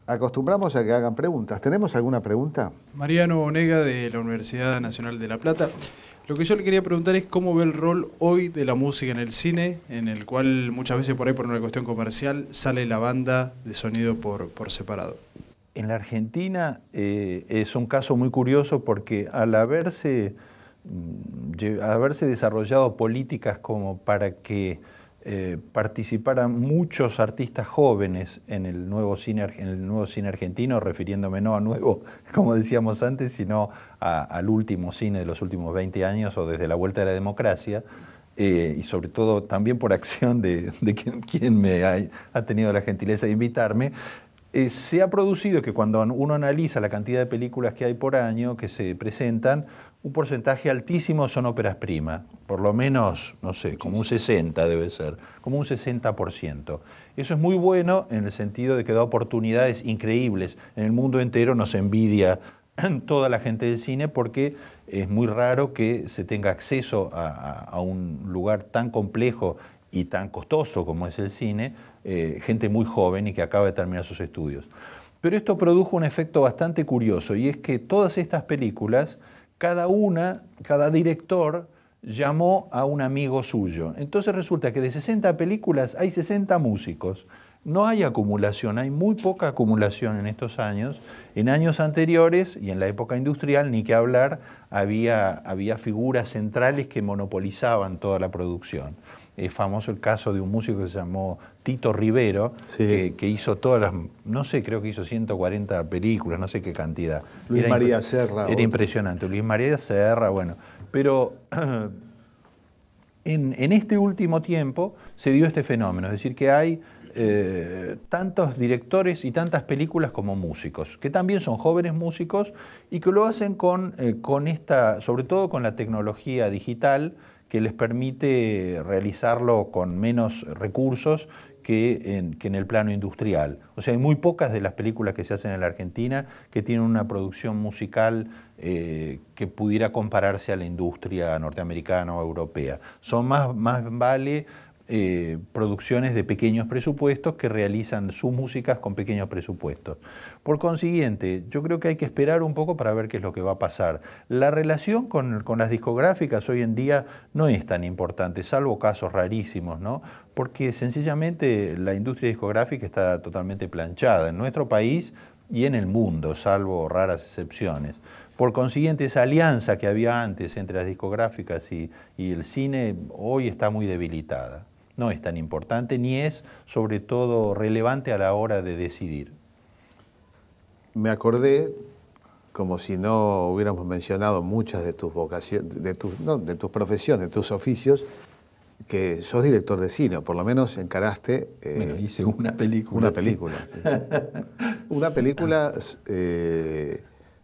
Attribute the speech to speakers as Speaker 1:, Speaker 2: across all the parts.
Speaker 1: acostumbramos a que hagan preguntas. ¿Tenemos alguna pregunta?
Speaker 2: Mariano Onega, de la Universidad Nacional de La Plata. Lo que yo le quería preguntar es cómo ve el rol hoy de la música en el cine, en el cual muchas veces por ahí por una cuestión comercial sale la banda de sonido por separado.
Speaker 3: En la Argentina es un caso muy curioso porque al haberse desarrollado políticas como para que participaran muchos artistas jóvenes en el nuevo cine argentino, refiriéndome no a nuevo, como decíamos antes, sino al último cine de los últimos 20 años o desde la vuelta de la democracia, y sobre todo también por acción de quien me ha tenido la gentileza de invitarme. Se ha producido que cuando uno analiza la cantidad de películas que hay por año que se presentan, un porcentaje altísimo son óperas prima, por lo menos, no sé, como un 60 debe ser, como un 60%. Eso es muy bueno en el sentido de que da oportunidades increíbles. En el mundo entero nos envidia toda la gente del cine porque es muy raro que se tenga acceso a un lugar tan complejo y tan costoso como es el cine, gente muy joven y que acaba de terminar sus estudios. Pero esto produjo un efecto bastante curioso, y es que todas estas películas, cada director llamó a un amigo suyo. Entonces resulta que de 60 películas hay 60 músicos. No hay acumulación, hay muy poca acumulación en estos años. En años anteriores y en la época industrial, ni que hablar, había figuras centrales que monopolizaban toda la producción. Es famoso el caso de un músico que se llamó Tito Rivero, sí, que hizo todas las, no sé, creo que hizo 140 películas, no sé qué cantidad.
Speaker 1: Luis María Serra.
Speaker 3: Era impresionante, Luis María Serra, bueno. Pero en este último tiempo se dio este fenómeno, es decir, que hay tantos directores y tantas películas como músicos, que también son jóvenes músicos y que lo hacen con sobre todo con la tecnología digital, que les permite realizarlo con menos recursos que en el plano industrial. O sea, hay muy pocas de las películas que se hacen en la Argentina que tienen una producción musical que pudiera compararse a la industria norteamericana o europea. Son más vale producciones de pequeños presupuestos que realizan sus músicas con pequeños presupuestos. Por consiguiente, yo creo que hay que esperar un poco para ver qué es lo que va a pasar. La relación con las discográficas hoy en día no es tan importante, salvo casos rarísimos, ¿no? Porque sencillamente la industria discográfica está totalmente planchada en nuestro país y en el mundo, salvo raras excepciones. Por consiguiente, esa alianza que había antes entre las discográficas y el cine hoy está muy debilitada. No es tan importante, ni es, sobre todo, relevante a la hora de decidir.
Speaker 1: Me acordé, como si no hubiéramos mencionado muchas de tus vocaciones, de tus profesiones, de tus oficios, que sos director de cine, o por lo menos encaraste...
Speaker 3: bueno, hice una película.
Speaker 1: Una película, sí. Una película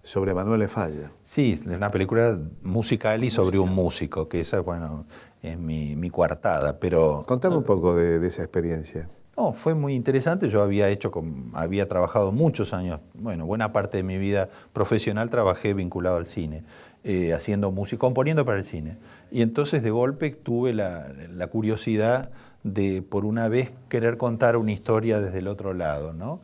Speaker 1: sobre Manuel de Falla.
Speaker 3: Sí, es una película musical y sobre un músico, que esa, bueno, es mi coartada, pero...
Speaker 1: Contame un poco de esa experiencia.
Speaker 3: No, fue muy interesante. Yo había trabajado muchos años, bueno, buena parte de mi vida profesional trabajé vinculado al cine, haciendo música, componiendo para el cine. Y entonces de golpe tuve la curiosidad de por una vez querer contar una historia desde el otro lado, ¿no?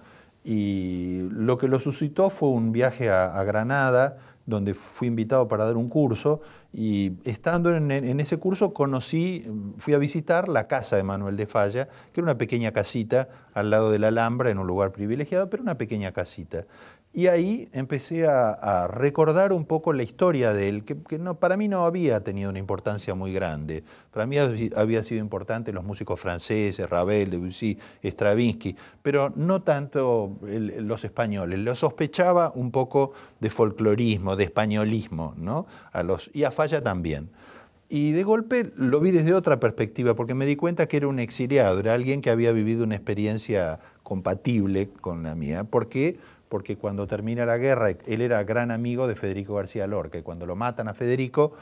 Speaker 3: Y lo que lo suscitó fue un viaje a Granada, donde fui invitado para dar un curso, y estando en ese curso fui a visitar la casa de Manuel de Falla, que era una pequeña casita al lado de la Alhambra, en un lugar privilegiado, pero una pequeña casita. Y ahí empecé a recordar un poco la historia de él, que no, para mí no había tenido una importancia muy grande. Para mí había sido importante los músicos franceses, Ravel, Debussy, Stravinsky, pero no tanto los españoles. Lo sospechaba un poco de folclorismo, de españolismo, ¿no? Y a Falla también. Y de golpe lo vi desde otra perspectiva, porque me di cuenta que era un exiliado, era alguien que había vivido una experiencia compatible con la mía. ¿Por qué? Porque cuando termina la guerra, él era gran amigo de Federico García Lorca, y cuando lo matan a Federico,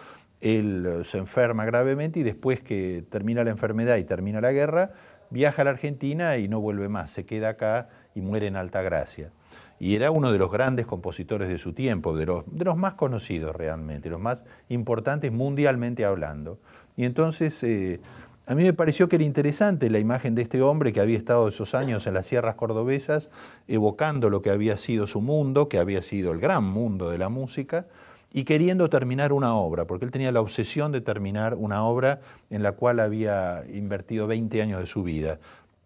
Speaker 3: él se enferma gravemente, y después que termina la enfermedad y termina la guerra, viaja a la Argentina y no vuelve más, se queda acá y muere en Altagracia. Y era uno de los grandes compositores de su tiempo, de los más conocidos realmente, los más importantes mundialmente hablando. Y entonces A mí me pareció que era interesante la imagen de este hombre que había estado esos años en las sierras cordobesas, evocando lo que había sido su mundo, que había sido el gran mundo de la música, y queriendo terminar una obra, porque él tenía la obsesión de terminar una obra en la cual había invertido 20 años de su vida,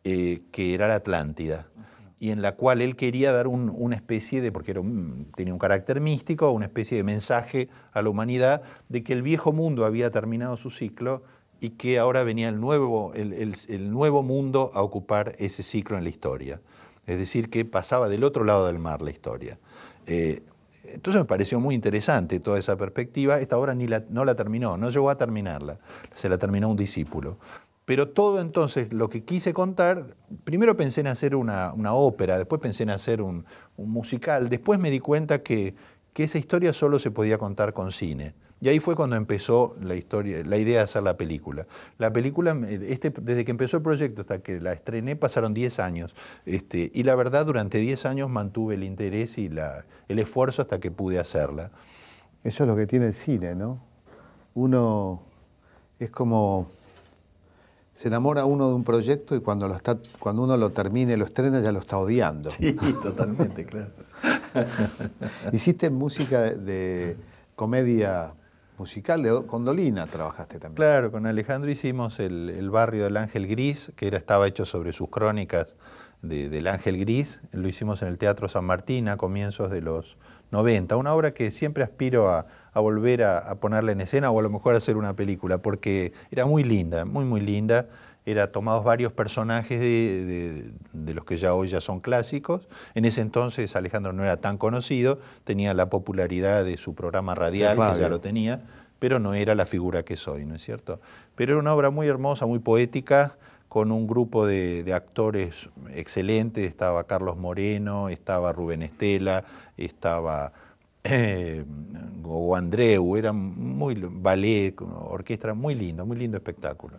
Speaker 3: que era la Atlántida, y en la cual él quería dar una especie de, porque tenía un carácter místico, una especie de mensaje a la humanidad de que el viejo mundo había terminado su ciclo y que ahora venía el nuevo mundo a ocupar ese ciclo en la historia. Es decir, que pasaba del otro lado del mar la historia. Entonces me pareció muy interesante toda esa perspectiva. Esta obra no la terminó, no llegó a terminarla, se la terminó un discípulo. Pero todo entonces lo que quise contar, primero pensé en hacer una ópera, después pensé en hacer un musical, después me di cuenta que esa historia solo se podía contar con cine. Y ahí fue cuando empezó la idea de hacer la película. La película, desde que empezó el proyecto hasta que la estrené, pasaron 10 años. Y la verdad, durante 10 años mantuve el interés y el esfuerzo hasta que pude hacerla.
Speaker 1: Eso es lo que tiene el cine, ¿no? Uno es como... Se enamora uno de un proyecto y cuando uno lo termina y lo estrena ya lo está odiando.
Speaker 3: Sí, totalmente, claro.
Speaker 1: Hiciste música de comedia musical, con Dolina trabajaste también.
Speaker 3: Claro, con Alejandro hicimos el barrio del Ángel Gris, que estaba hecho sobre sus crónicas del Ángel Gris. Lo hicimos en el Teatro San Martín a comienzos de los 90. Una obra que siempre aspiro a volver a ponerla en escena o a lo mejor a hacer una película, porque era muy linda, muy, muy linda. Tomados varios personajes de los que hoy ya son clásicos. En ese entonces Alejandro no era tan conocido, tenía la popularidad de su programa radial, que ya lo tenía, pero no era la figura que soy, ¿no es cierto? Pero era una obra muy hermosa, muy poética, con un grupo de actores excelentes. Estaba Carlos Moreno, estaba Rubén Estela, estaba Gogo Andreu, era ballet, orquesta, muy lindo espectáculo.